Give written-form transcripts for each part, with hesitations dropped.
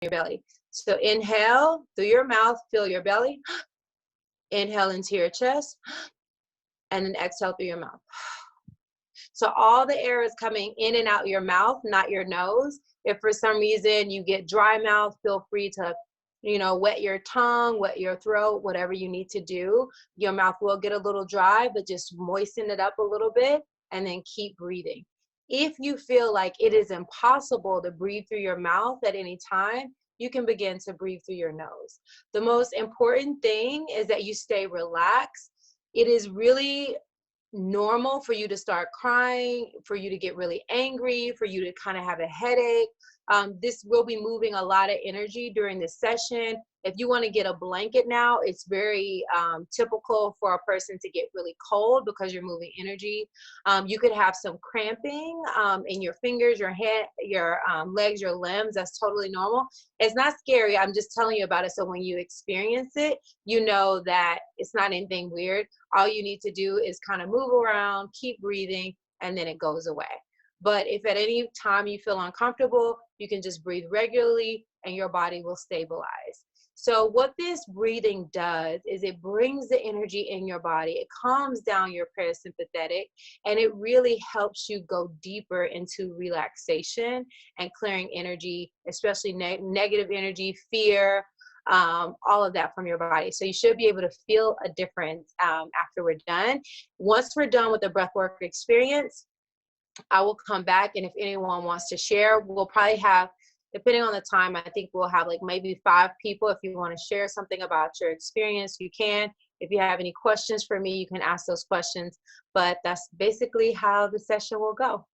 your belly. So inhale through your mouth, fill your belly. Inhale into your chest, and then exhale through your mouth. So all the air is coming in and out your mouth, not your nose. If for some reason you get dry mouth, feel free to, wet your tongue, wet your throat, whatever you need to do. Your mouth will get a little dry, but just moisten it up a little bit and then keep breathing. If you feel like it is impossible to breathe through your mouth at any time, you can begin to breathe through your nose. The most important thing is that you stay relaxed. It is really normal for you to start crying, for you to get really angry, for you to kind of have a headache. This will be moving a lot of energy during this session. If you want to get a blanket now, it's very typical for a person to get really cold because you're moving energy. You could have some cramping in your fingers, your head, your legs, your limbs. That's totally normal. It's not scary. I'm just telling you about it. So when you experience it, you know that it's not anything weird. All you need to do is kind of move around, keep breathing, and then it goes away. But if at any time you feel uncomfortable, you can just breathe regularly and your body will stabilize. So what this breathing does is it brings the energy in your body. It calms down your parasympathetic, and it really helps you go deeper into relaxation and clearing energy, especially negative energy, fear, all of that from your body. So you should be able to feel a difference after we're done. Once we're done with the breathwork experience, I will come back, and if anyone wants to share, we'll probably have, depending on the time, I think we'll have like maybe 5 people. If you want to share something about your experience, you can. If you have any questions for me, you can ask those questions. But that's basically how the session will go.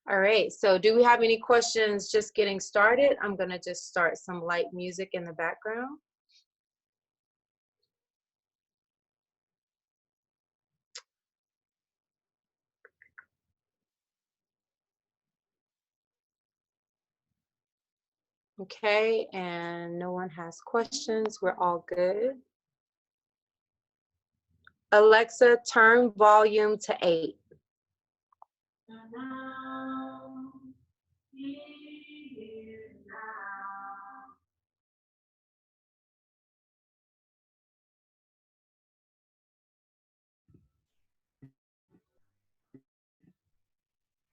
All right, so do we have any questions just getting started? I'm going to just start some light music in the background. Okay, and no one has questions. We're all good. Alexa, turn volume to 8.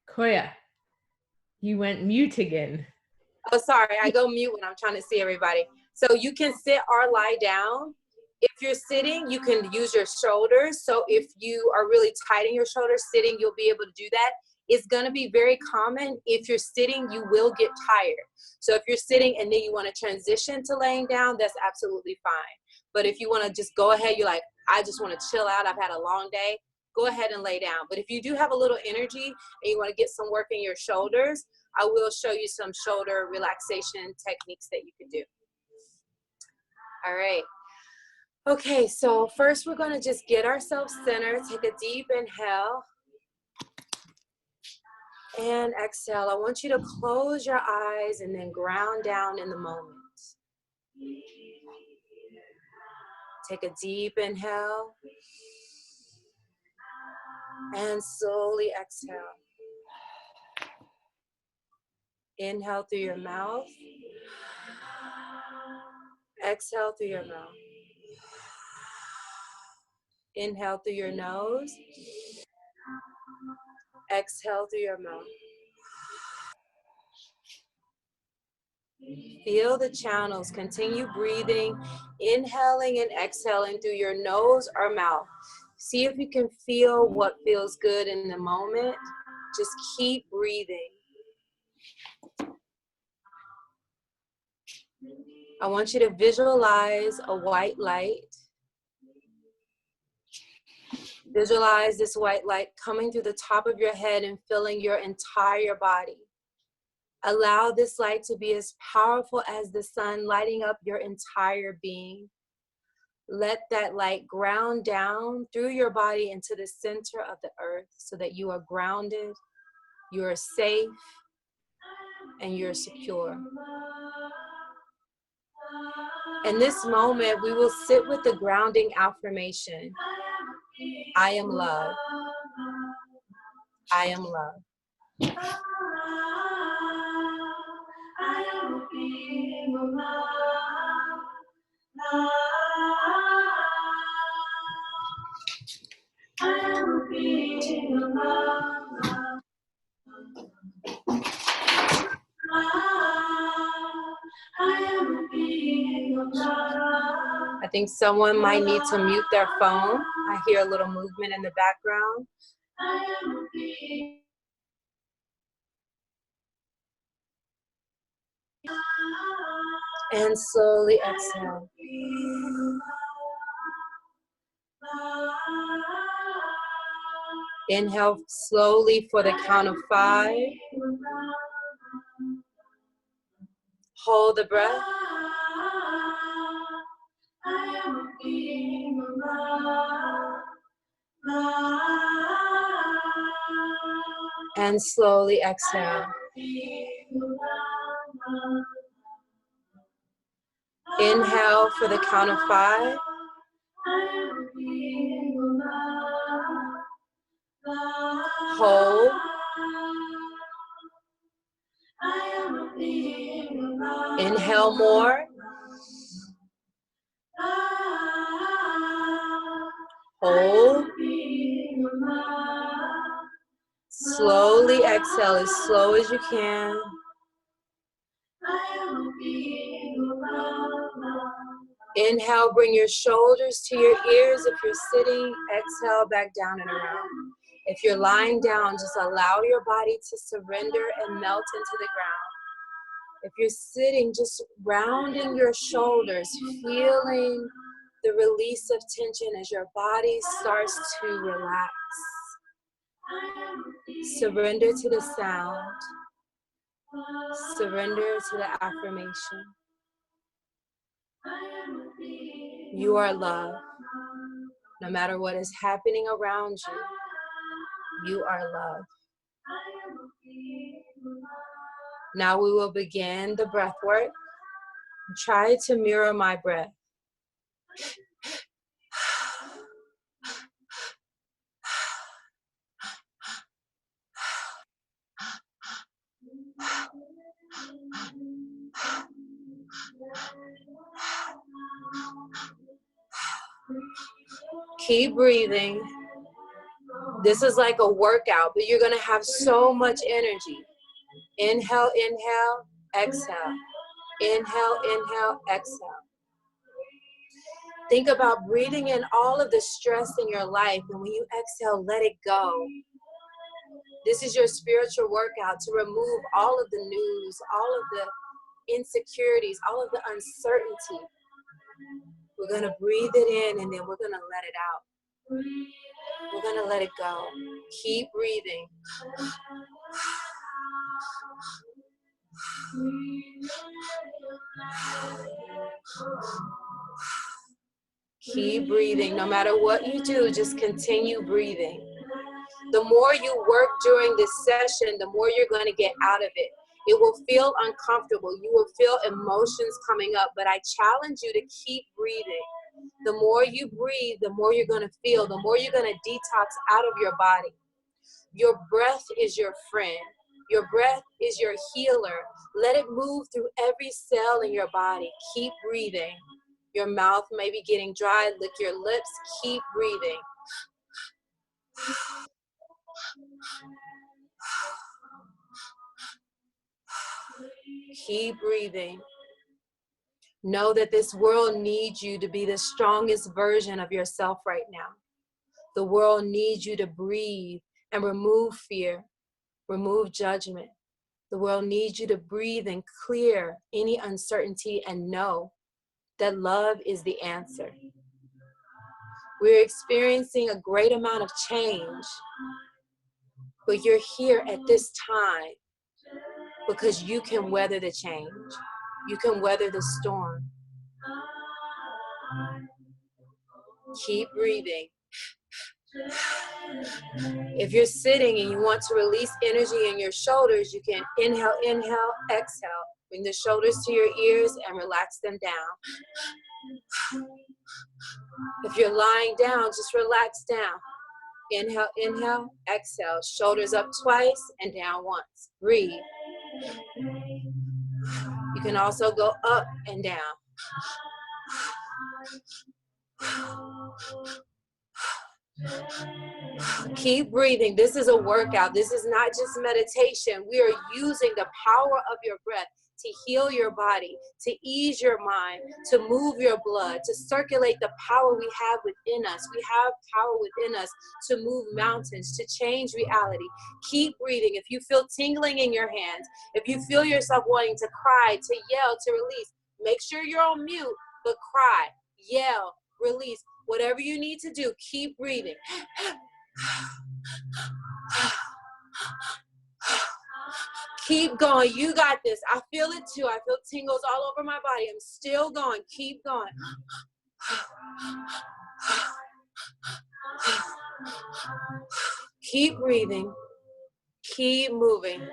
Koya, you went mute again. Oh, sorry, I go mute when I'm trying to see everybody. So you can sit or lie down. If you're sitting, you can use your shoulders. So if you are really tight in your shoulders, sitting, you'll be able to do that. It's going to be very common. If you're sitting, you will get tired. So if you're sitting and then you want to transition to laying down, that's absolutely fine. But if you want to just go ahead, you're like, I just want to chill out, I've had a long day, go ahead and lay down. But if you do have a little energy and you want to get some work in your shoulders, I will show you some shoulder relaxation techniques that you can do. All right. Okay, so first we're going to just get ourselves centered. Take a deep inhale and exhale. I want you to close your eyes and then ground down in the moment. Take a deep inhale and slowly exhale. Inhale through your mouth. Exhale through your mouth. Inhale through your nose. Exhale through your mouth. Feel the channels. Continue breathing, inhaling and exhaling through your nose or mouth. See if you can feel what feels good in the moment. Just keep breathing. I want you to visualize a white light. Visualize this white light coming through the top of your head and filling your entire body. Allow this light to be as powerful as the sun, lighting up your entire being. Let that light ground down through your body into the center of the earth so that you are grounded, you are safe, and you're secure. In this moment, we will sit with the grounding affirmation. I am love. I am love. I think someone might need to mute their phone. I hear a little movement in the background. And slowly exhale. Inhale slowly for the count of 5. Hold the breath. And slowly exhale. Inhale for the count of 5. Hold. Inhale more. Hold. Slowly exhale as slow as you can. Inhale, bring your shoulders to your ears if you're sitting. Exhale, back down and around. If you're lying down, just allow your body to surrender and melt into the ground. If you're sitting, just rounding your shoulders, feeling the release of tension as your body starts to relax. Surrender to the sound. Surrender to the affirmation. You are love. No matter what is happening around you, you are love. Now we will begin the breath work. Try to mirror my breath. Keep breathing. This is like a workout, but you're going to have so much energy. Inhale, inhale, exhale. Inhale, inhale, exhale. Think about breathing in all of the stress in your life, and when you exhale, let it go. This is your spiritual workout to remove all of the news, all of the insecurities, all of the uncertainty. We're going to breathe it in, and then we're going to let it out. We're going to let it go. Keep breathing. Keep breathing. No matter what you do, just continue breathing. The more you work during this session, the more you're going to get out of it. It will feel uncomfortable. You will feel emotions coming up, but I challenge you to keep breathing. The more you breathe, the more you're going to feel, the more you're going to detox out of your body. Your breath is your friend. Your breath is your healer. Let it move through every cell in your body. Keep breathing. Your mouth may be getting dry. Lick your lips. Keep breathing. Keep breathing. Know that this world needs you to be the strongest version of yourself right now. The world needs you to breathe and remove fear, remove judgment. The world needs you to breathe and clear any uncertainty and know that love is the answer. We're experiencing a great amount of change, but you're here at this time because you can weather the change. You can weather the storm. Keep breathing. If you're sitting and you want to release energy in your shoulders, you can inhale, inhale, exhale. Bring the shoulders to your ears and relax them down. If you're lying down, just relax down. Inhale, inhale, exhale. Shoulders up twice and down once. Breathe. You can also go up and down. Keep breathing. This is a workout. This is not just meditation. We are using the power of your breath to heal your body, to ease your mind, to move your blood, to circulate the power we have within us. We have power within us to move mountains, to change reality. Keep breathing. If you feel tingling in your hands, if you feel yourself wanting to cry, to yell, to release, make sure you're on mute, but cry, yell, release. Whatever you need to do, keep breathing. Keep going. You got this. I feel it too. I feel tingles all over my body. I'm still going. Keep going. Keep breathing. Keep moving.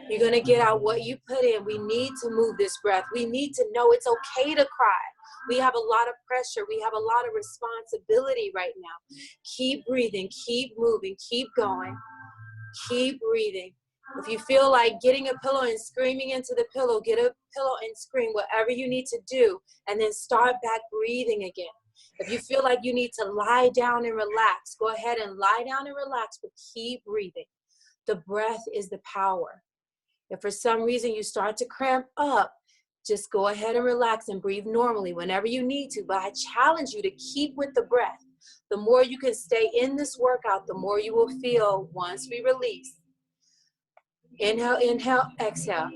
You're going to get out what you put in. We need to move this breath. We need to know it's okay to cry. We have a lot of pressure. We have a lot of responsibility right now. Keep breathing. Keep moving. Keep going. Keep breathing. If you feel like getting a pillow and screaming into the pillow, get a pillow and scream, whatever you need to do, and then start back breathing again. If you feel like you need to lie down and relax, go ahead and lie down and relax, but keep breathing. The breath is the power. If for some reason you start to cramp up, just go ahead and relax and breathe normally whenever you need to. But I challenge you to keep with the breath. The more you can stay in this workout, the more you will feel once we release. Inhale, inhale, exhale.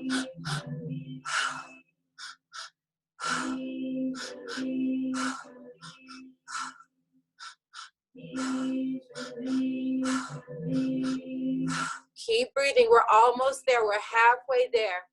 Keep breathing. We're almost there. We're halfway there.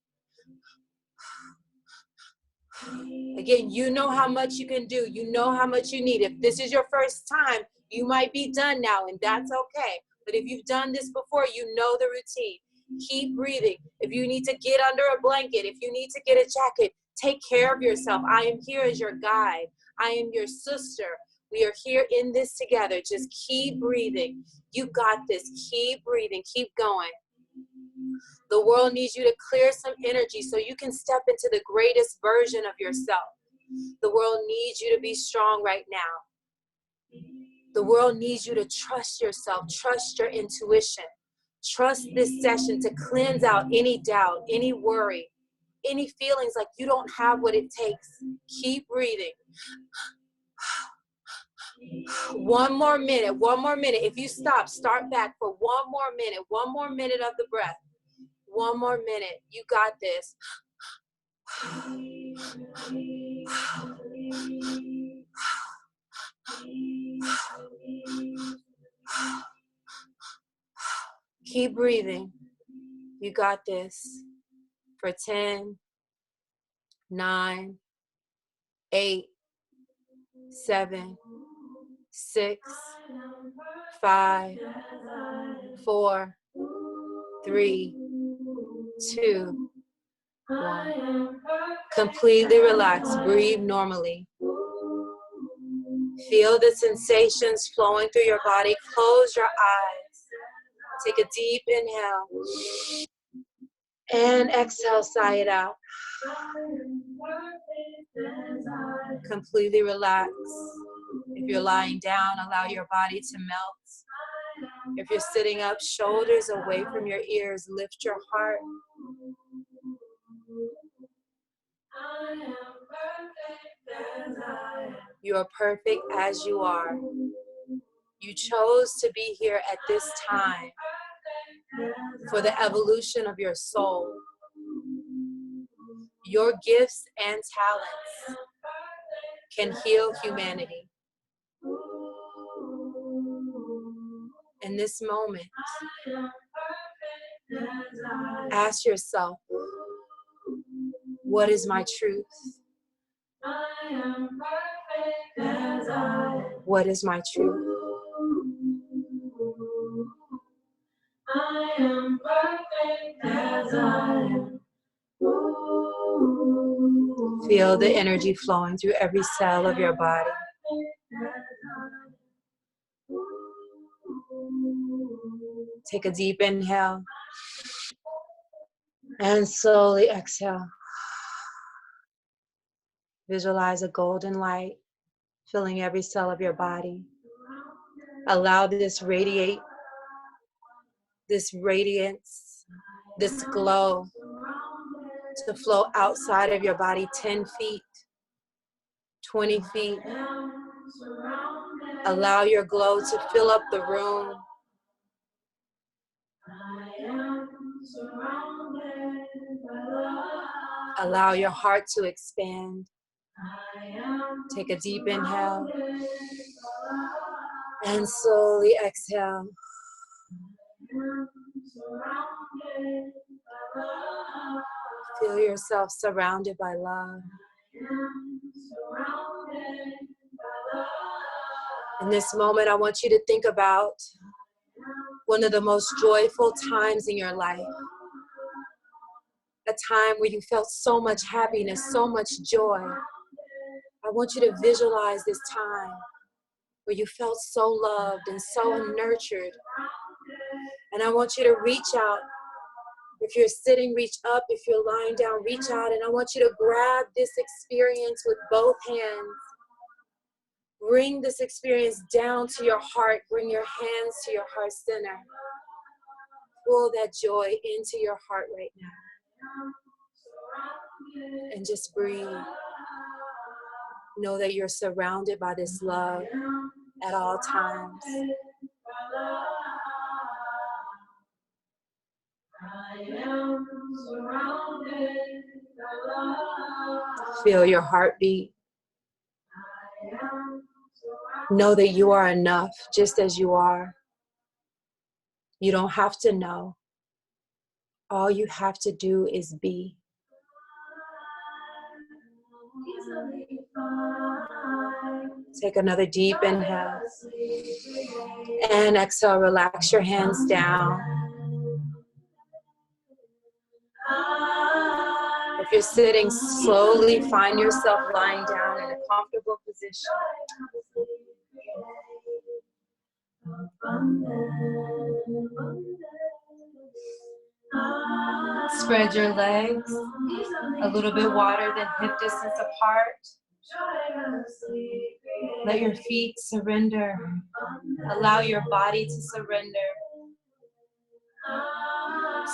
Again, you know how much you can do. You know how much you need. If this is your first time, you might be done now, and that's okay. But if you've done this before, you know the routine. Keep breathing. If you need to get under a blanket, if you need to get a jacket, take care of yourself. I am here as your guide. I am your sister. We are here in this together. Just keep breathing. You got this. Keep breathing. Keep going. The world needs you to clear some energy so you can step into the greatest version of yourself. The world needs you to be strong right now. The world needs you to trust yourself, trust your intuition. Trust this session to cleanse out any doubt, any worry, any feelings like you don't have what it takes. Keep breathing. One more minute, one more minute. If you stop, start back for one more minute of the breath. One more minute. You got this. Keep breathing. You got this. For 10, 9, 8, 7, 6, 5, 4, 3, 2, 1. Completely relax. Breathe normally. Feel the sensations flowing through your body. Close your eyes. Take a deep inhale. And exhale, sigh it out. Completely relax. If you're lying down, allow your body to melt. If you're sitting up, shoulders away from your ears, lift your heart. You are perfect as you are. You chose to be here at this time for the evolution of your soul. Your gifts and talents can heal humanity. In this moment, ask yourself, what is my truth? What is my truth? I am perfect as I am. Feel the energy flowing through every cell of your body. Take a deep inhale and slowly exhale. Visualize a golden light filling every cell of your body. Allow this radiance, this glow to flow outside of your body 10 feet, 20 feet. Allow your glow to fill up the room. Allow your heart to expand. Take a deep inhale and slowly exhale. Feel yourself surrounded by love. In this moment, I want you to think about one of the most joyful times in your life. A time where you felt so much happiness, so much joy. I want you to visualize this time where you felt so loved and so nurtured. And I want you to reach out. If you're sitting, reach up. If you're lying down, reach out. And I want you to grab this experience with both hands. Bring this experience down to your heart. Bring your hands to your heart center. Pull that joy into your heart right now. And just breathe. Know that you're surrounded by this love at all times. Feel your heartbeat. Know that you are enough just as you are. You don't have to know. All you have to do is be. Take another deep inhale. And exhale, relax your hands down. If you're sitting, slowly find yourself lying down in a comfortable position. Spread your legs a little bit wider than hip distance apart. Let your feet surrender. Allow your body to surrender.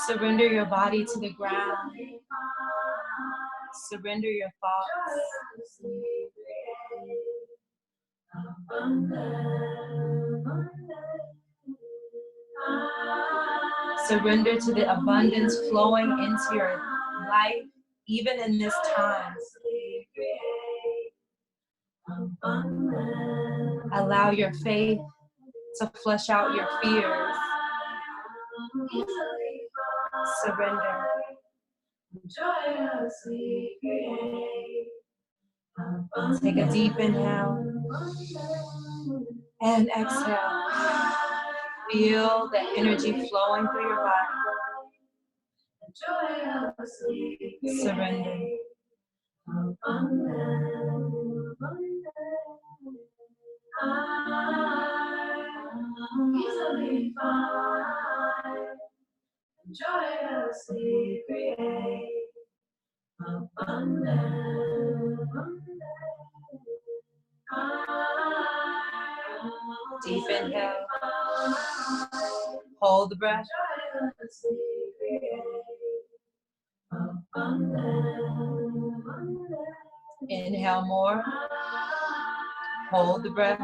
Surrender your body to the ground. Surrender your thoughts. Surrender to the abundance flowing into your life, even in this time. Allow your faith to flesh out your fears. Surrender. Take a deep inhale and exhale. Feel the energy flowing through your body. Surrender. Easily find, joyously create, abundant. Deep inhale. Hold the breath. Inhale more. Hold the breath.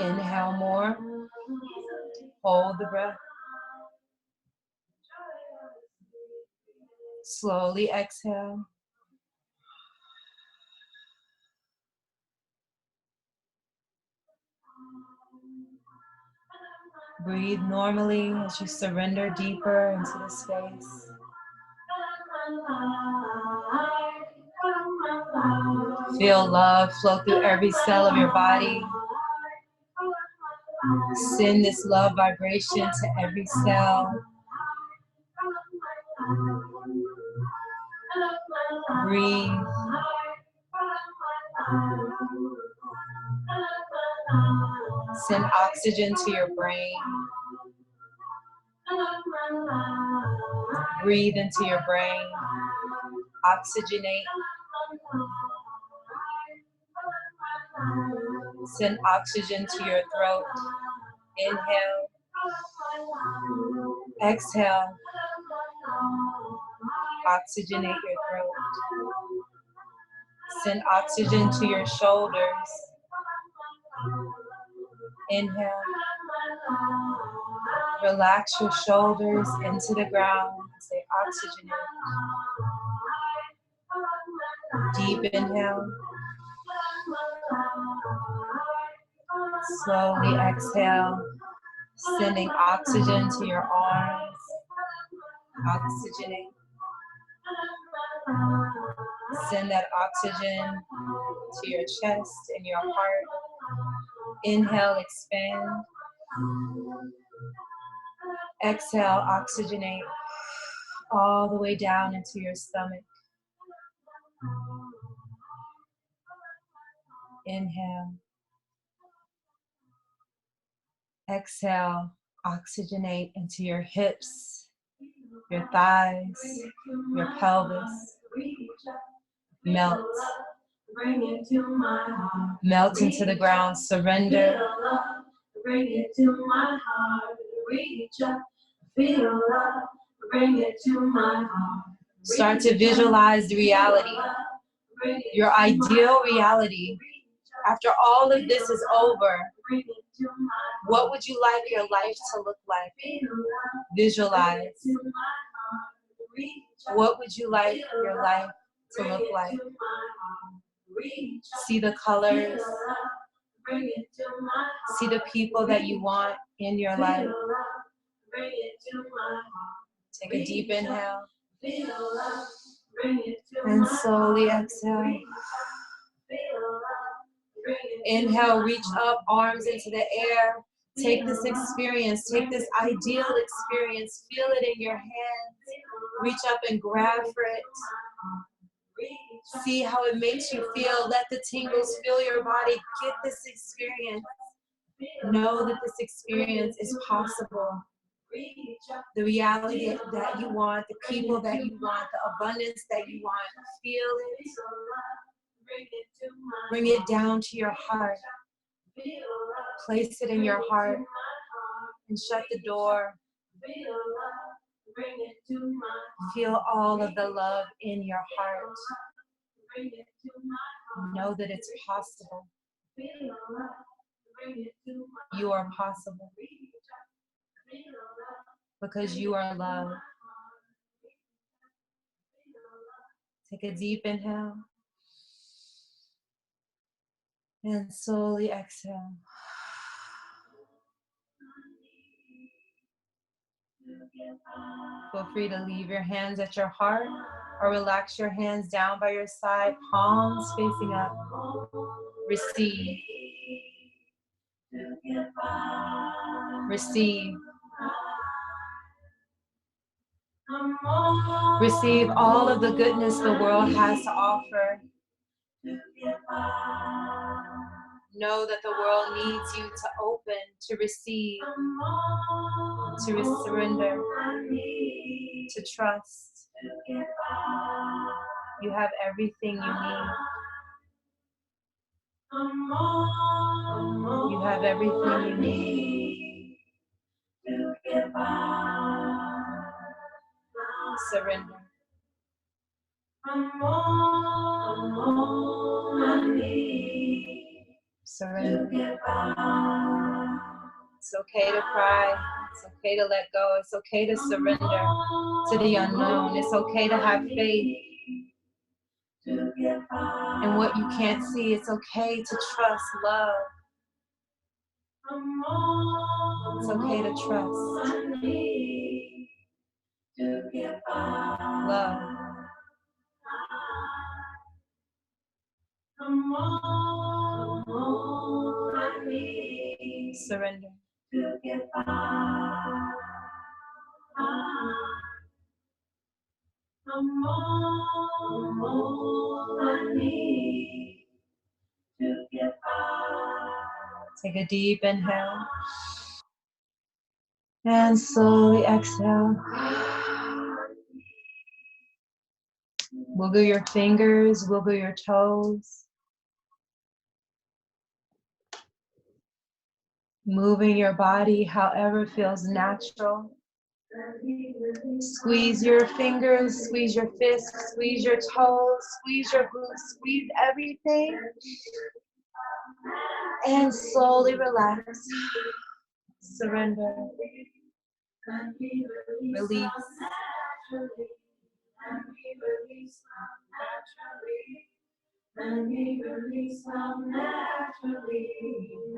Inhale more. Hold the breath. Slowly exhale. Breathe normally as you surrender deeper into the space. Feel love flow through every cell of your body. Send this love vibration to every cell. Breathe. Send oxygen to your brain. Breathe into your brain. Oxygenate. Send oxygen to your throat. Inhale. Exhale. Oxygenate your throat. Send oxygen to your shoulders. Inhale. Relax your shoulders into the ground. Say oxygenate. Deep inhale. Slowly exhale. Sending oxygen to your arms. Oxygenate. Send that oxygen to your chest and your heart. Inhale, expand. Exhale, oxygenate all the way down into your stomach. Inhale. Exhale, oxygenate into your hips, your thighs, your pelvis. Melt. Melt into the ground, surrender. Bring it to my heart, reach up, feel love, bring it to my heart. Start to visualize the reality, your ideal reality. After all of this is over, what would you like your life to look like? Visualize. What would you like your life to look like? See the colors. See the people that you want in your life. Take a deep inhale. And slowly exhale. Inhale, reach up, arms into the air. Take this experience, take this ideal experience, feel it in your hands. Reach up and grab for it. See how it makes you feel. Let the tingles fill your body. Get this experience. Know that this experience is possible. The reality that you want, the people that you want, the abundance that you want. Feel it. Bring it down to your heart. Place it in your heart and shut the door. Feel all of the love in your heart. Know that it's possible. You are possible. Because you are loved. Take a deep inhale. And slowly exhale. Feel free to leave your hands at your heart or relax your hands down by your side, palms facing up. Receive. Receive. Receive all of the goodness the world has to offer. Know that the world needs you to open, to receive, to surrender, to trust. You have everything you need. You have everything you need. Surrender. Surrender. It's okay to cry. It's okay to let go. It's okay to surrender to the unknown. It's okay to have faith in what you can't see. It's okay to trust love. It's okay to trust love. Surrender. Take a deep inhale. And slowly exhale. Wiggle your fingers, wiggle your toes. Moving your body however feels natural. Squeeze your fingers, squeeze your fists, squeeze your toes, squeeze your glutes, squeeze everything. And slowly relax. Surrender. Release.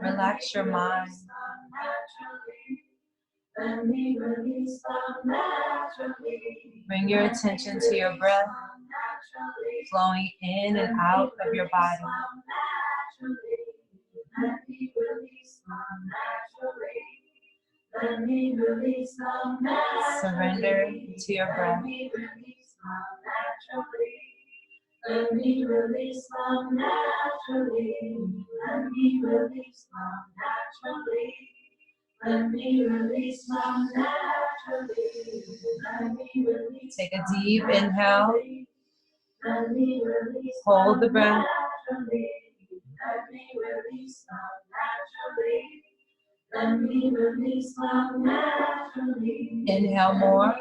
Relax your mind. Bring your attention to your breath, flowing in and out of your body. Surrender to your breath. Let me release love naturally. Let me release love naturally. Let me release love naturally. Let me release. Take a deep inhale. Let me release. Hold the breath. Let me release love naturally. Let me release love naturally. Inhale more.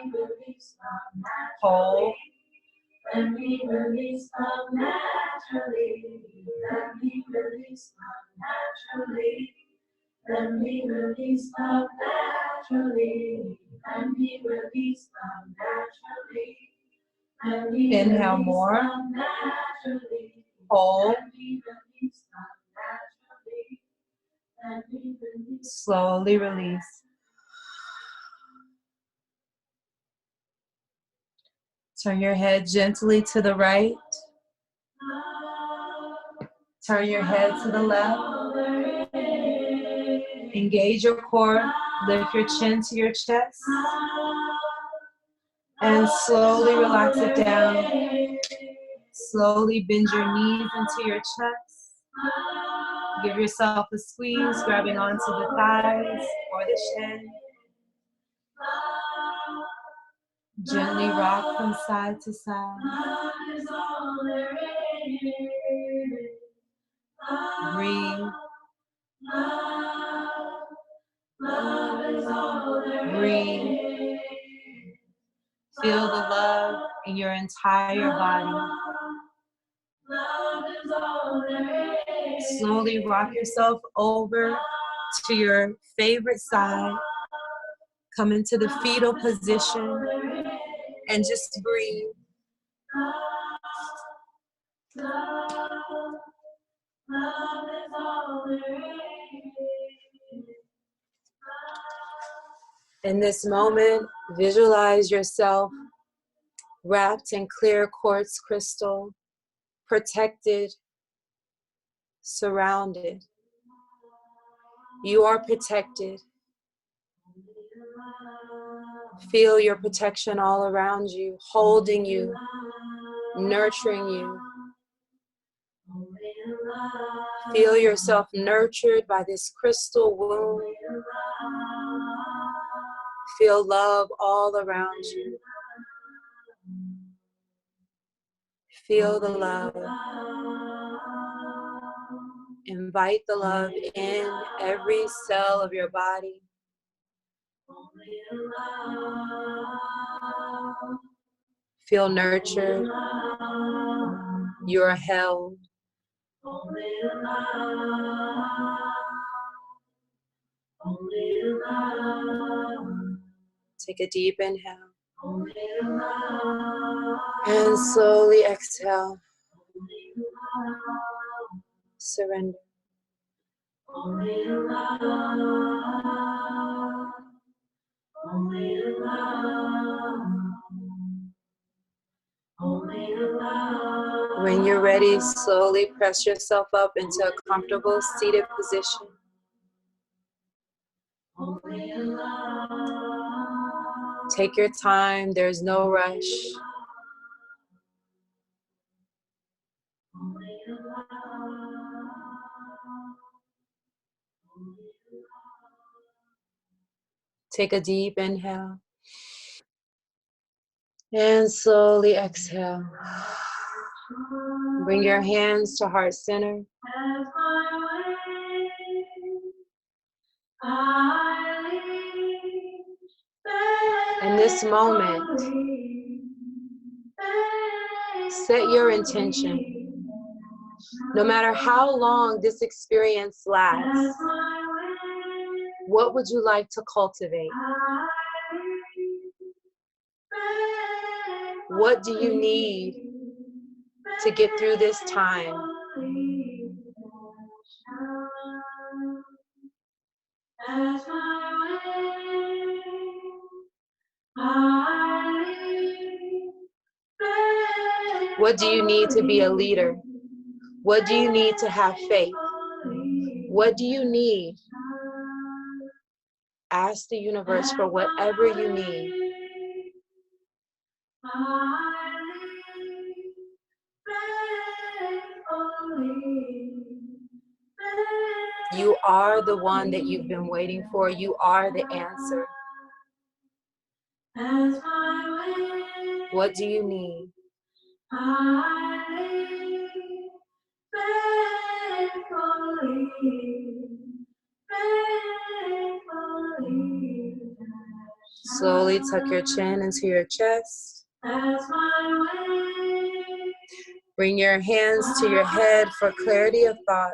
Hold. Let me release love naturally. Let me release love naturally. Let me release love naturally. Let me release love naturally. Let me inhale more. Naturally. Hold. Let me release love naturally. Let me release. Slowly release. Turn your head gently to the right. Turn your head to the left. Engage your core. Lift your chin to your chest. And slowly relax it down. Slowly bend your knees into your chest. Give yourself a squeeze, grabbing onto the thighs or the shin. Gently rock from side to side. Breathe. Breathe. Feel the love in your entire body. Slowly rock yourself over to your favorite side. Come into the fetal position and just breathe. In this moment, visualize yourself wrapped in clear quartz crystal, protected, surrounded. You are protected. Feel your protection all around you, holding you, nurturing you. Feel yourself nurtured by this crystal womb. Feel love all around you. Feel the love. Invite the love in every cell of your body. Feel nurtured. You're held. Take a deep inhale. And slowly exhale. Surrender. When you're ready, slowly press yourself up into a comfortable seated position. Take your time, there's no rush. Take a deep inhale. And slowly exhale. Bring your hands to heart center. In this moment, set your intention. No matter how long this experience lasts, what would you like to cultivate? What do you need to get through this time? What do you need to be a leader? What do you need to have faith? What do you need? Ask the universe for whatever you need. You are the one that you've been waiting for. You are the answer. What do you need? Slowly tuck your chin into your chest. Bring your hands to your head for clarity of thought.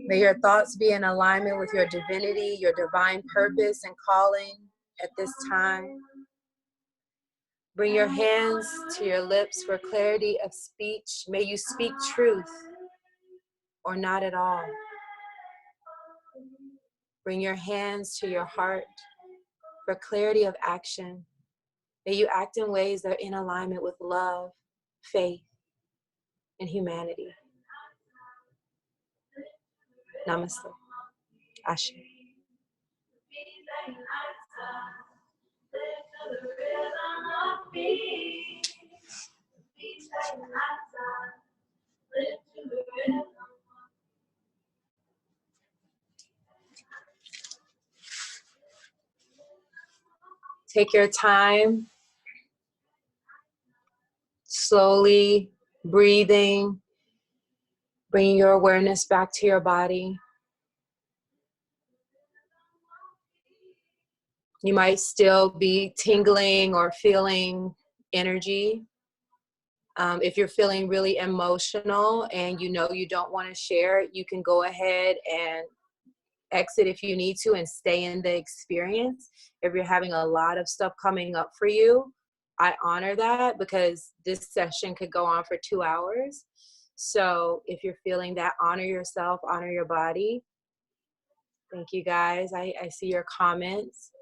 May your thoughts be in alignment with your divinity, your divine purpose and calling at this time. Bring your hands to your lips for clarity of speech. May you speak truth or not at all. Bring your hands to your heart for clarity of action. May you act in ways that are in alignment with love, faith, and humanity. Namaste. Ashe. Take your time, slowly breathing, bringing your awareness back to your body. You might still be tingling or feeling energy. If you're feeling really emotional and you know you don't want to share, you can go ahead and exit if you need to and stay in the experience. If you're having a lot of stuff coming up for you, I honor that because this session could go on for 2 hours. So if you're feeling that, honor yourself, honor your body. Thank you guys. I see your comments.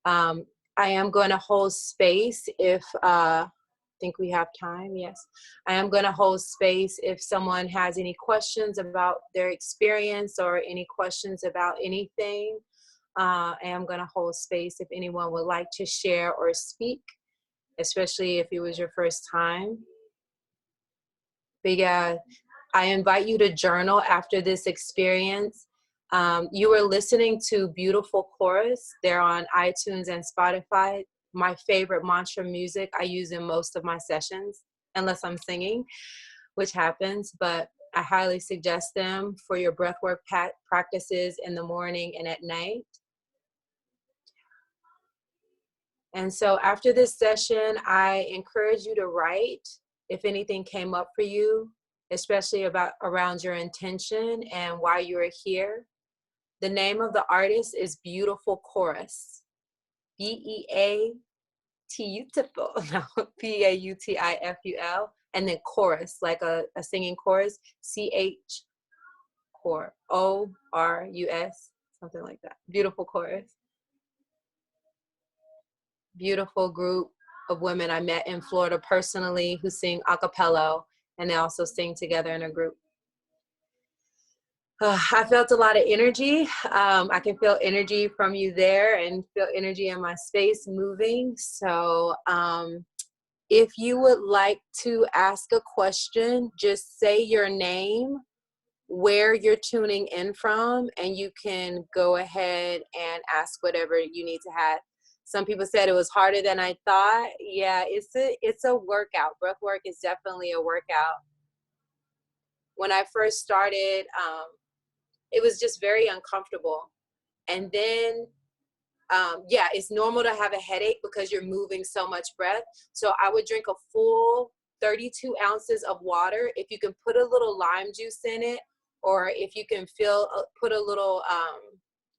I am going to hold space if I think we have time. Yes, I am going to hold space if someone has any questions about their experience or any questions about anything. I am going to hold space if anyone would like to share or speak, especially if it was your first time. But yeah, I invite you to journal after this experience. You were listening to Beautiful Chorus. They're on iTunes and Spotify. My favorite mantra music I use in most of my sessions, unless I'm singing, which happens, but I highly suggest them for your breathwork practices in the morning and at night. And so after this session, I encourage you to write if anything came up for you, especially around your intention and why you are here. The name of the artist is Beautiful Chorus. Beautiful, no, Pautiful, and then chorus, like a singing chorus, CHORUS, something like that. Beautiful Chorus. Beautiful group of women I met in Florida personally who sing a cappella, and they also sing together in a group. I felt a lot of energy. I can feel energy from you there and feel energy in my space moving. So if you would like to ask a question, just say your name where you're tuning in from, and you can go ahead and ask whatever you need to have. Some people said it was harder than I thought. Yeah, it's a workout. Breath work is definitely a workout. When I first started, it was just very uncomfortable. And then, yeah, it's normal to have a headache because you're moving so much breath. So I would drink a full 32 ounces of water. If you can put a little lime juice in it, or if you can put a little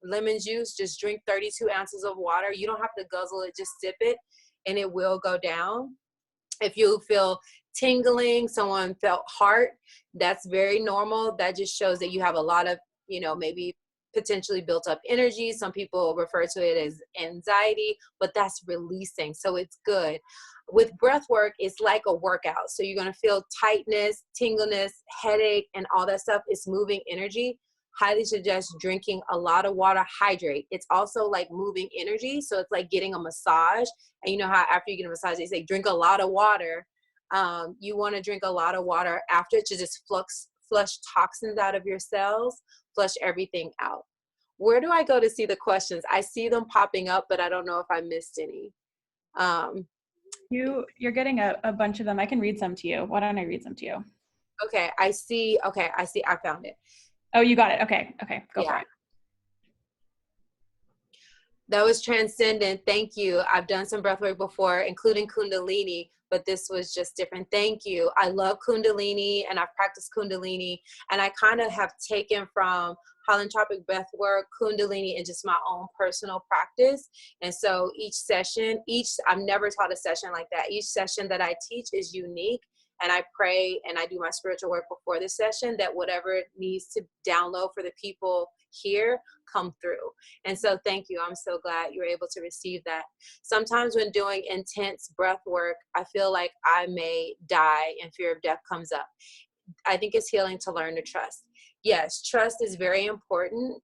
lemon juice, just drink 32 ounces of water. You don't have to guzzle it, just sip it, and it will go down. If you feel tingling, someone felt heart, that's very normal. That just shows that you have a lot of, maybe potentially built up energy. Some people refer to it as anxiety, but that's releasing. So it's good. With breath work, it's like a workout. So you're going to feel tightness, tingleness, headache, and all that stuff. It's moving energy. Highly suggest drinking a lot of water. Hydrate. It's also like moving energy. So it's like getting a massage. And you know how after you get a massage, they say drink a lot of water. You want to drink a lot of water after to just flush toxins out of your cells, flush everything out. Where do I go to see the questions? I see them popping up, but I don't know if I missed any. You're getting a bunch of them. I can read some to you. Why don't I read some to you? Okay, I see. I found it. Oh, you got it. Okay, go for it. That was transcendent. Thank you. I've done some breathwork before, including Kundalini, but this was just different. Thank you. I love Kundalini, and I've practiced Kundalini, and I kind of have taken from holotropic breathwork, Kundalini, and just my own personal practice. And so I've never taught a session like that. Each session that I teach is unique. And I pray and I do my spiritual work before the session that whatever needs to download for the people here come through. And so thank you. I'm so glad you were able to receive that. Sometimes when doing intense breath work, I feel like I may die and fear of death comes up. I think it's healing to learn to trust. Yes, trust is very important.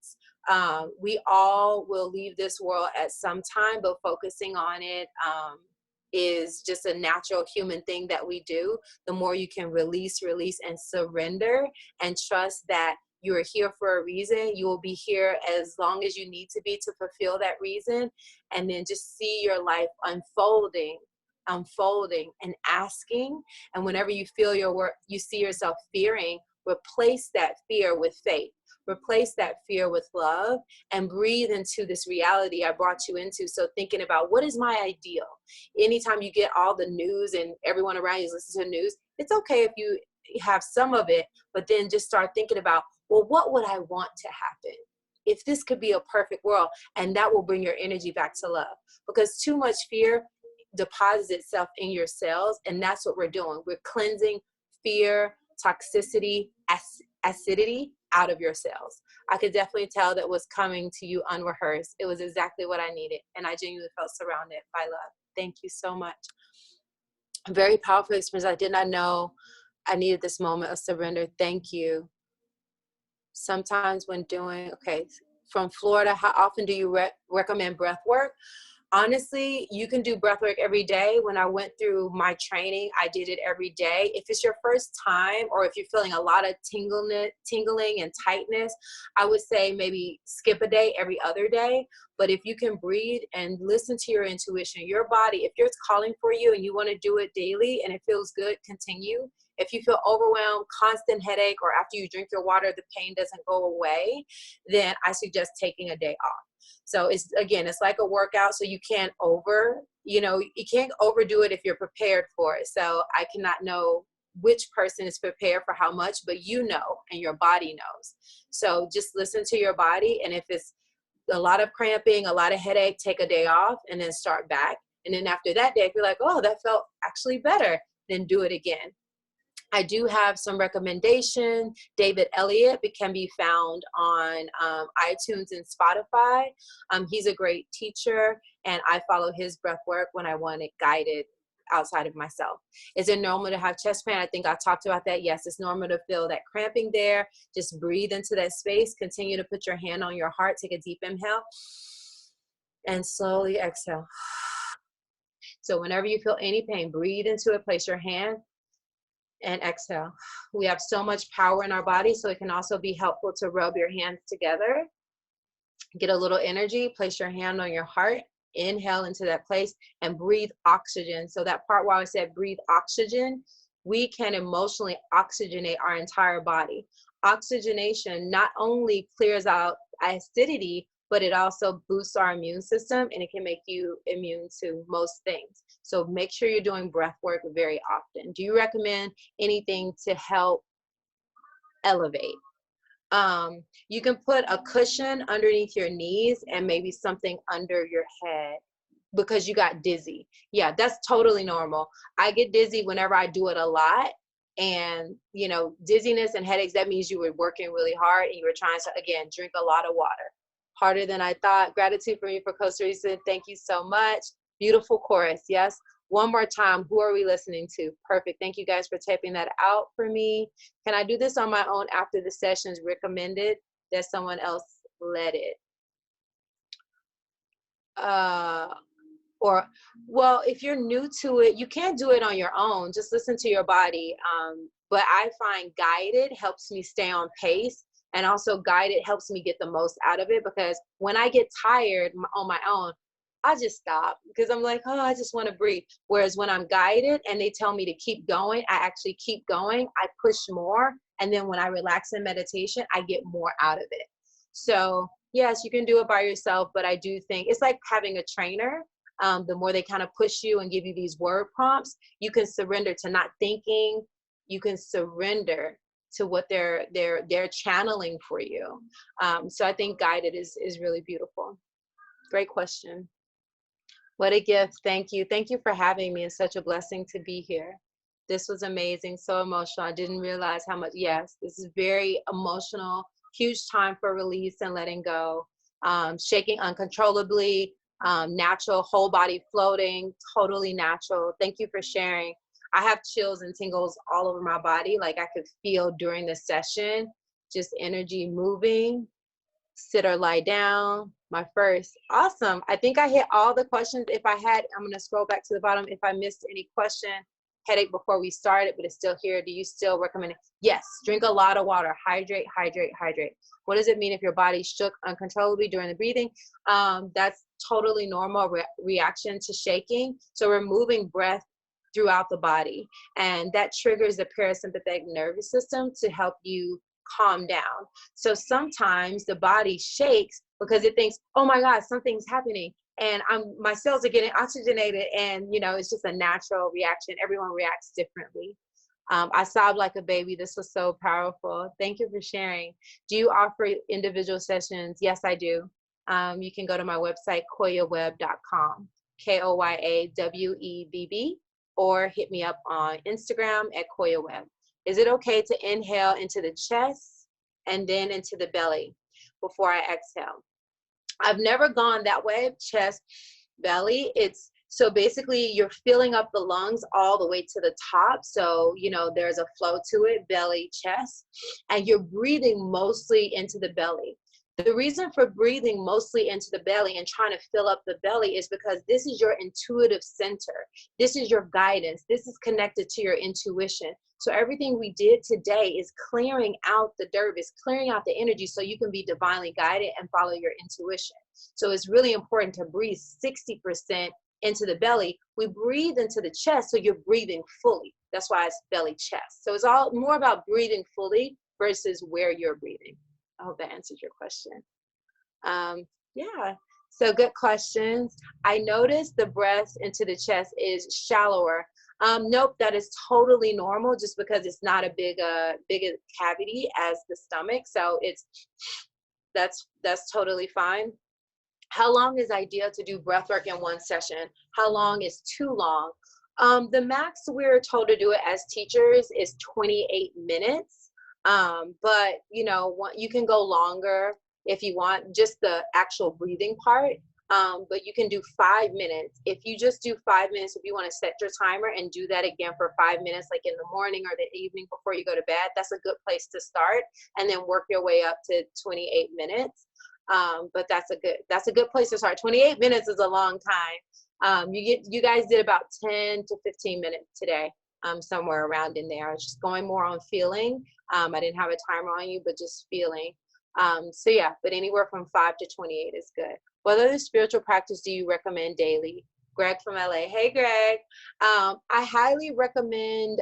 We all will leave this world at some time, but focusing on it is just a natural human thing that we do. The more you can release, and surrender and trust that you are here for a reason. You will be here as long as you need to be to fulfill that reason. And then just see your life unfolding and asking. And whenever you feel your work, you see yourself fearing, replace that fear with faith. Replace that fear with love and breathe into this reality I brought you into. So thinking about what is my ideal? Anytime you get all the news and everyone around you listens to the news, it's okay if you have some of it, but then just start thinking about, well, what would I want to happen if this could be a perfect world? And that will bring your energy back to love, because too much fear deposits itself in your cells. And that's what we're doing. We're cleansing fear, toxicity, acidity out of your cells. I could definitely tell that was coming to you unrehearsed. It was exactly what I needed. And I genuinely felt surrounded by love. Thank you so much. A very powerful experience. I did not know I needed this moment of surrender. Thank you. Sometimes when from Florida, how often do you recommend breath work? Honestly, you can do breath work every day. When I went through my training, I did it every day. If it's your first time, or if you're feeling a lot of tingling and tightness, I would say maybe skip a day every other day. But if you can breathe and listen to your intuition, your body, if it's calling for you and you want to do it daily and it feels good, continue. If you feel overwhelmed, constant headache, or after you drink your water, the pain doesn't go away, then I suggest taking a day off. So it's like a workout. So you can't you can't overdo it if you're prepared for it. So I cannot know which person is prepared for how much, but and your body knows. So just listen to your body. And if it's a lot of cramping, a lot of headache, take a day off and then start back. And then after that day, if you're like, oh, that felt actually better, then do it again. I do have some recommendation. David Elliott can be found on iTunes and Spotify. He's a great teacher, and I follow his breath work when I want it guided outside of myself. Is it normal to have chest pain? I think I talked about that. Yes, it's normal to feel that cramping there. Just breathe into that space. Continue to put your hand on your heart. Take a deep inhale and slowly exhale. So whenever you feel any pain, breathe into it. Place your hand And exhale. We have so much power in our body, so it can also be helpful to rub your hands together. Get a little energy, place your hand on your heart, inhale into that place, and breathe oxygen. So that part where I said breathe oxygen, we can emotionally oxygenate our entire body. Oxygenation not only clears out acidity, but it also boosts our immune system, and it can make you immune to most things. So make sure you're doing breath work very often. Do you recommend anything to help elevate? You can put a cushion underneath your knees and maybe something under your head because you got dizzy. Yeah, that's totally normal. I get dizzy whenever I do it a lot. And, you know, dizziness and headaches, that means you were working really hard and you were trying to, again, drink a lot of water. Harder than I thought. Gratitude for me for Costa Rica. Thank you so much. Beautiful chorus. Yes. One more time. Who are we listening to? Perfect. Thank you guys for typing that out for me. Can I do this on my own after the session's recommended that someone else led it? Or, well, if you're new to it, you can't do it on your own. Just listen to your body. But I find guided helps me stay on pace. And also guided helps me get the most out of it, because when I get tired on my own, I just stop because I'm like, oh, I just want to breathe. Whereas when I'm guided and they tell me to keep going, I actually keep going. I push more. And then when I relax in meditation, I get more out of it. So yes, you can do it by yourself, but I do think it's like having a trainer. The more they kind of push you and give you these word prompts, you can surrender to not thinking. You can surrender to what they're channeling for you. So I think guided is really beautiful. Great question. What a gift. Thank you. Thank you for having me. It's such a blessing to be here. This was amazing. So emotional. I didn't realize how much. Yes, this is very emotional. Huge time for release and letting go. Shaking uncontrollably. Natural, whole body floating, totally natural. Thank you for sharing. I have chills and tingles all over my body. Like I could feel during the session, just energy moving. Sit or lie down. My first. Awesome. I think I hit all the questions. If I had, I'm going to scroll back to the bottom. If I missed any question, headache before we started, but it's still here. Do you still recommend it? Yes. Drink a lot of water. Hydrate, hydrate, hydrate. What does it mean if your body shook uncontrollably during the breathing? That's totally normal reaction to shaking. So we're moving breath throughout the body, and that triggers the parasympathetic nervous system to help you calm down. So sometimes the body shakes because it thinks, oh my God, something's happening, and my cells are getting oxygenated, and you know, it's just a natural reaction. Everyone reacts differently. I sobbed like a baby. This was so powerful. Thank you for sharing. Do you offer individual sessions? Yes, I do. You can go to my website, koyawebb.com, KOYAWEBB, or hit me up on Instagram at Koya Webb. Is it okay to inhale into the chest and then into the belly before I exhale? I've never gone that way, chest, belly. So basically you're filling up the lungs all the way to the top. So, you know, there's a flow to it, belly, chest, and you're breathing mostly into the belly. The reason for breathing mostly into the belly and trying to fill up the belly is because this is your intuitive center. This is your guidance. This is connected to your intuition. So everything we did today is clearing out the dirt, is clearing out the energy so you can be divinely guided and follow your intuition. So it's really important to breathe 60% into the belly. We breathe into the chest, so you're breathing fully. That's why it's belly chest. So it's all more about breathing fully versus where you're breathing. I hope that answers your question. Yeah, so good questions. I noticed the breath into the chest is shallower. Nope, that is totally normal just because it's not a big cavity as the stomach. So that's totally fine. How long is ideal to do breath work in one session? How long is too long? The max we're told to do it as teachers is 28 minutes. But you know, you can go longer if you want, just the actual breathing part. But you can do 5 minutes. If you just do 5 minutes, if you want to set your timer and do that again for 5 minutes, like in the morning or the evening before you go to bed, that's a good place to start, and then work your way up to 28 minutes. But that's a good place to start. 28 minutes is a long time. You guys did about 10 to 15 minutes today. somewhere around in there. I was just going more on feeling. I didn't have a timer on you, but just feeling. So yeah, but anywhere from 5 to 28 is good. What other spiritual practice do you recommend daily? Greg from LA. Hey, Greg. I highly recommend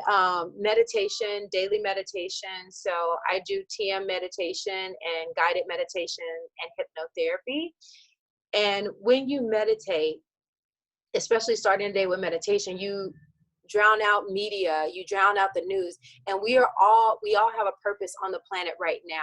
meditation, daily meditation. So I do TM meditation and guided meditation and hypnotherapy. And when you meditate, especially starting the day with meditation, you drown out media, you drown out the news, and we all have a purpose on the planet right now.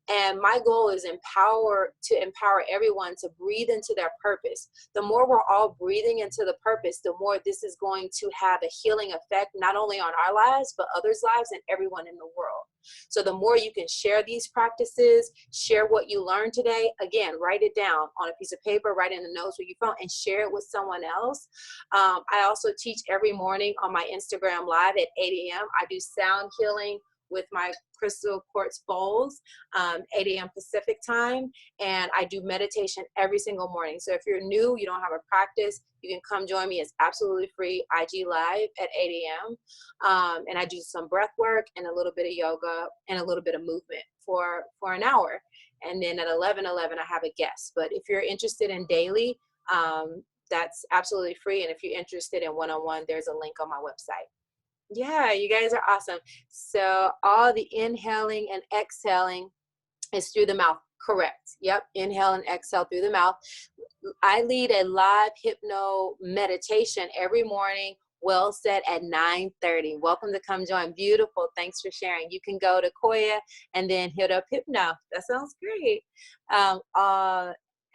And my goal is to empower everyone to breathe into their purpose. The more we're all breathing into the purpose, the more this is going to have a healing effect, not only on our lives, but others' lives and everyone in the world. So the more you can share these practices, share what you learned today, again, write it down on a piece of paper, write it in the notes with your phone, and share it with someone else. I also teach every morning on my Instagram Live at 8 a.m. I do sound healing with my crystal quartz bowls, 8 a.m. Pacific time, and I do meditation every single morning. So if you're new, you don't have a practice, you can come join me. It's absolutely free, IG Live at 8 a.m. And I do some breath work and a little bit of yoga and a little bit of movement for an hour. And then at 11:11, I have a guest. But if you're interested in daily, that's absolutely free. And if you're interested in one-on-one, there's a link on my website. Yeah, you guys are awesome. So all the inhaling and exhaling is through the mouth. Correct. Yep. Inhale and exhale through the mouth. I lead a live hypno meditation every morning, WellSet at 9:30. Welcome to come join. Beautiful. Thanks for sharing. You can go to Koya and then hit up Hypno. That sounds great.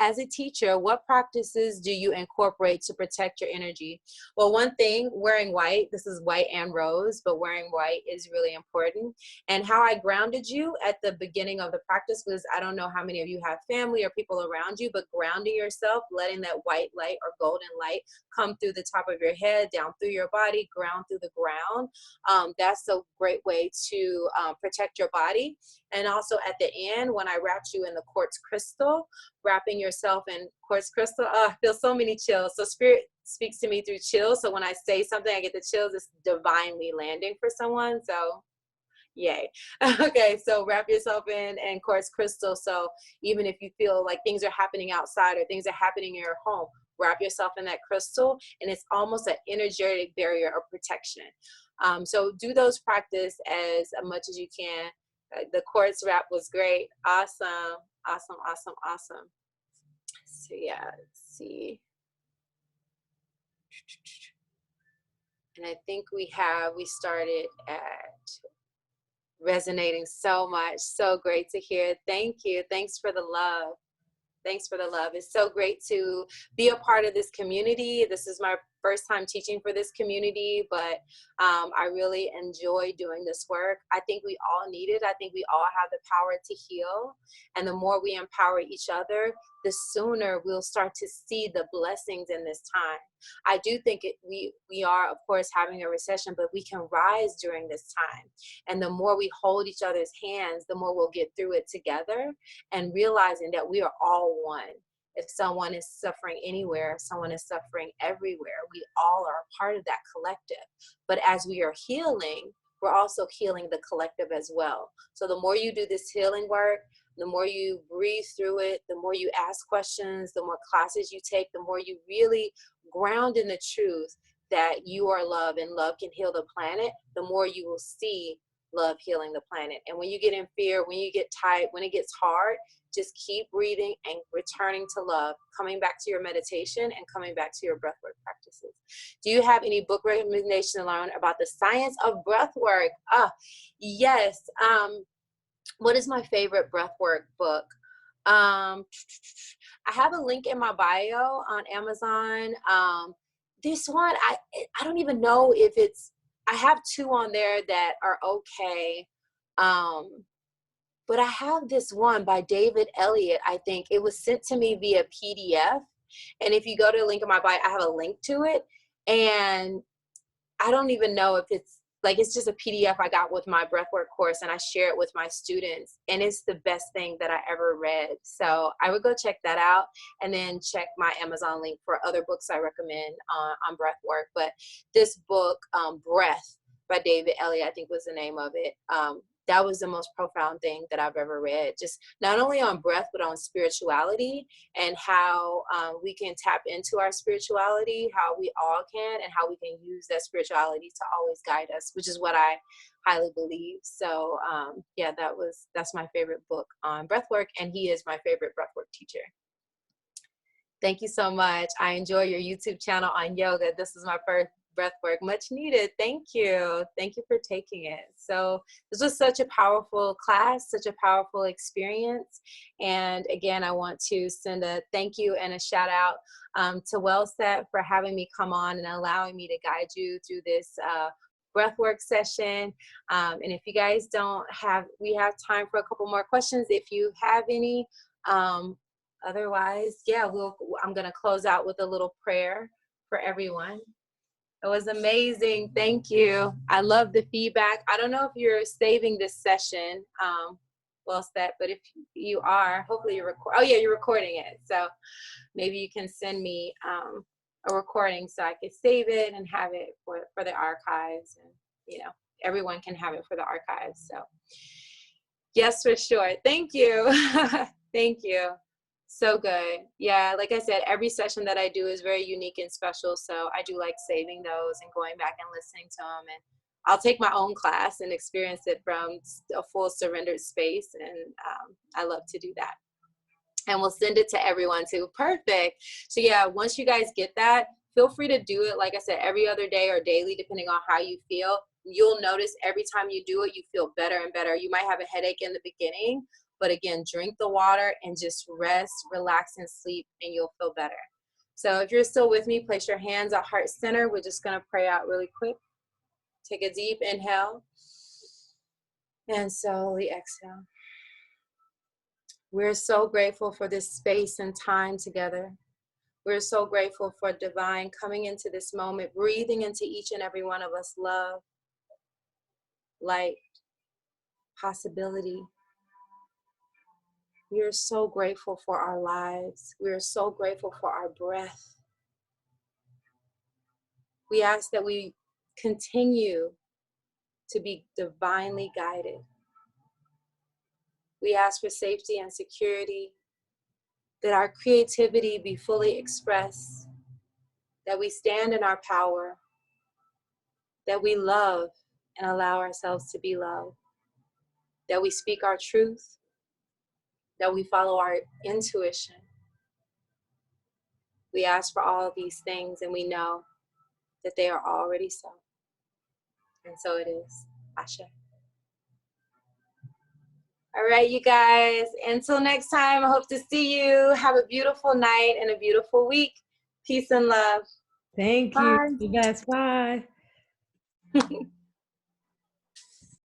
As a teacher, what practices do you incorporate to protect your energy? Well, one thing, wearing white, this is white and rose, but wearing white is really important. And how I grounded you at the beginning of the practice was, I don't know how many of you have family or people around you, but grounding yourself, letting that white light or golden light come through the top of your head, down through your body, ground through the ground. That's a great way to protect your body. And also at the end, when I wrapped you in the quartz crystal, wrapping yourself in quartz crystal, I feel so many chills. So spirit speaks to me through chills. So when I say something, I get the chills. It's divinely landing for someone. So yay. Okay, so wrap yourself in quartz crystal. So even if you feel like things are happening outside or things are happening in your home, wrap yourself in that crystal, and it's almost an energetic barrier of protection. So do those practice as much as you can. The quartz wrap was great. Awesome. Awesome, awesome, awesome. So yeah, let's see. And I think we started at resonating so much. So great to hear. Thank you. Thanks for the love. Thanks for the love. It's so great to be a part of this community. This is my first time teaching for this community, but I really enjoy doing this work. I think we all need it. I think we all have the power to heal. And the more we empower each other, the sooner we'll start to see the blessings in this time. I do think we are, of course, having a recession, but we can rise during this time. And the more we hold each other's hands, the more we'll get through it together, and realizing that we are all one. If someone is suffering anywhere, someone is suffering everywhere. We all are a part of that collective. But as we are healing, we're also healing the collective as well. So the more you do this healing work, the more you breathe through it, the more you ask questions, the more classes you take, the more you really ground in the truth that you are love and love can heal the planet, the more you will see love healing the planet. And when you get in fear, when you get tight, when it gets hard, just keep breathing and returning to love, coming back to your meditation and coming back to your breathwork practices. Do you have any book recommendation to learn about the science of breathwork? Yes. What is my favorite breathwork book? I have a link in my bio on Amazon. This one, I don't even know if it's, I have two on there that are okay. But I have this one by David Elliott, I think. It was sent to me via PDF. And if you go to the link in my bio, I have a link to it. And I don't even know if it's, like, it's just a PDF I got with my breathwork course, and I share it with my students. And it's the best thing that I ever read. So I would go check that out, and then check my Amazon link for other books I recommend on breathwork. But this book, Breath, by David Elliott, I think was the name of it. That was the most profound thing that I've ever read, just not only on breath, but on spirituality and how we can tap into our spirituality, how we all can, and how we can use that spirituality to always guide us, which is what I highly believe. So yeah, that's my favorite book on breathwork, and he is my favorite breathwork teacher. Thank you so much. I enjoy your YouTube channel on yoga. This is my first breathwork, much needed. Thank you. Thank you for taking it. So this was such a powerful class, such a powerful experience. And again, I want to send a thank you and a shout out to WellSet for having me come on and allowing me to guide you through this breathwork session. And if you guys we have time for a couple more questions if you have any. Otherwise, yeah, I'm going to close out with a little prayer for everyone. It was amazing. Thank you. I love the feedback. I don't know if you're saving this session, WellSet, but if you are, hopefully you're you're recording it. So maybe you can send me a recording so I could save it and have it for the archives, and everyone can have it for the archives. So yes, for sure. Thank you. Thank you. So good. Yeah, like I said, every session that I do is very unique and special. So I do like saving those and going back and listening to them. And I'll take my own class and experience it from a full surrendered space. And I love to do that. And we'll send it to everyone too. Perfect. So yeah, once you guys get that, feel free to do it, like I said, every other day or daily, depending on how you feel. You'll notice every time you do it, you feel better and better. You might have a headache in the beginning, but again, drink the water and just rest, relax, and sleep, and you'll feel better. So if you're still with me, place your hands at heart center. We're just going to pray out really quick. Take a deep inhale and slowly exhale. We're so grateful for this space and time together. We're so grateful for divine coming into this moment, breathing into each and every one of us love, light, possibility. We are so grateful for our lives. We are so grateful for our breath. We ask that we continue to be divinely guided. We ask for safety and security, that our creativity be fully expressed, that we stand in our power, that we love and allow ourselves to be loved, that we speak our truth, that we follow our intuition. We ask for all of these things, and we know that they are already so. And so it is. Asha. All right, you guys. Until next time, I hope to see you. Have a beautiful night and a beautiful week. Peace and love. Thank you. Bye. You guys. Bye.